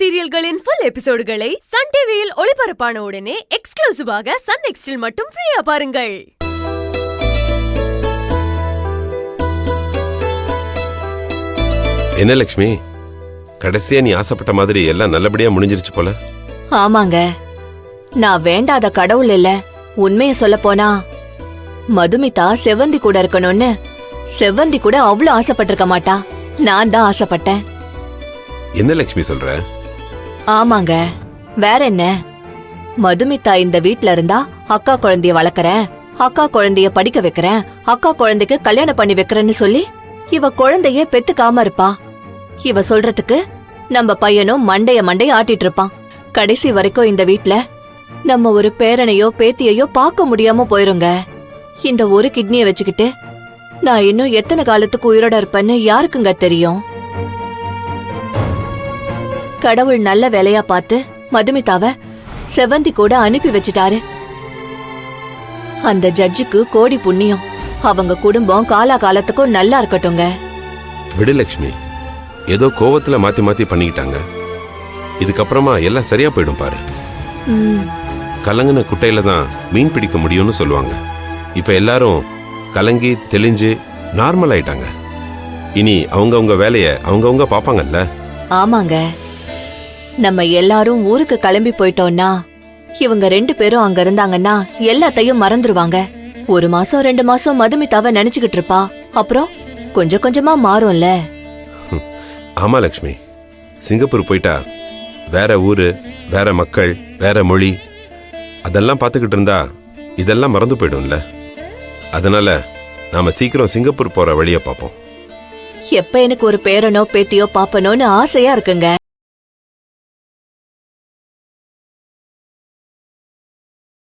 சீரியல்களின் full எபிசோடுகளை Sun டிவியில் ஒளிபரப்பான உடனே எக்ஸ்க்ளூசிவாக சன் நெக்ஸ்டில் மட்டும் ஃப்ரீயா பாருங்கள். என்ன லட்சுமி, கடைசியா நீ ஆசைப்பட்ட மாதிரி எல்லாம் நல்லபடியா முடிஞ்சிருச்சு போல. ஆமாங்க, நான் வேண்டாத கடவுள் இல்ல. உண்மைய சொல்ல போனா மதுமிதா செவ்வந்தி கூட இருக்கணும்னு செவ்வந்தி கூட அவ்வளவு ஆசைப்பட்டிருக்க மாட்டா. நான் தான் ஆசைப்பட்டேன். என்ன லட்சுமி சொல்ற? ஆமாங்க, வேற என்ன? மதுமிதா இந்த வீட்ல இருந்தா அக்கா குழந்தைய வளர்க்கறேன், அக்கா குழந்தைய படிக்க வைக்கிறேன், அக்கா குழந்தைக்கு கல்யாணம் பண்ணி வைக்கிறேன்னு சொல்லி இவ குழந்தைய பெத்துக்காம இருப்பா. இவ சொல்றதுக்கு நம்ம பையனும் மண்டைய ஆட்டிட்டு இருப்பான். கடைசி வரைக்கும் இந்த வீட்ல நம்ம ஒரு பேரனையோ பேத்தியையோ பார்க்க முடியாம போயிருங்க. இந்த ஒரு கிட்னிய வச்சுக்கிட்டு நான் இன்னும் எத்தனை காலத்துக்கு உயிரோட இருப்பேன்னு யாருக்குங்க தெரியும்? கடவுள் நல்ல வேலையா பார்த்து மதுமிதாவ செவந்தி கூட அனுப்பி வச்சிட்டாரு. அந்த ஜட்ஜுக்கு கோடி புண்ணியம். அவங்க குடும்பம் காலத்துக்கும் நல்லா இருக்கட்டும்ங்க. விடு லட்சுமி, ஏதோ கோவத்துல மாத்தி மாத்தி பண்ணிக்கிட்டாங்க. இதுக்கப்புறமா எல்லாம் சரியா போயிடும் பாரு. கலங்கின குட்டையில தான் மீன் பிடிக்க முடியும்னு சொல்லுவாங்க. இப்ப எல்லாரும் கலங்கி தெளிஞ்சு நார்மல் ஆயிட்டாங்க. இனி அவங்கவுங்க வேலைய அவங்கவுங்க பாப்பாங்கல்ல. ஆமாங்க, நம்ம எல்லாரும் ஊருக்கு கிளம்பி போயிட்டோம்னா இவங்க 2 பேரும் அங்க இருந்தாங்கன்னா எல்லாத்தையும் மறந்துருவாங்க. 1 மாசம் 2 மாசம் மதுமிதாவை நினைச்சுக்கிட்டு இருப்பா. அப்புறம் கொஞ்சம் கொஞ்சமா மாறும்ல. ஆமா லட்சுமி, சிங்கப்பூர் போயிட்டா வேற ஊரு, வேற மக்கள், வேற மொழி, அதெல்லாம் பார்த்துக்கிட்டு இருந்தா இதெல்லாம் மறந்து போயிடும்ல. அதனால நாம சீக்கிரம் சிங்கப்பூர் போற வழிய பார்ப்போம். எப்ப எனக்கு ஒரு பேரனோ பேத்தியோ பாப்பனோன்னு ஆசையா இருக்குங்க.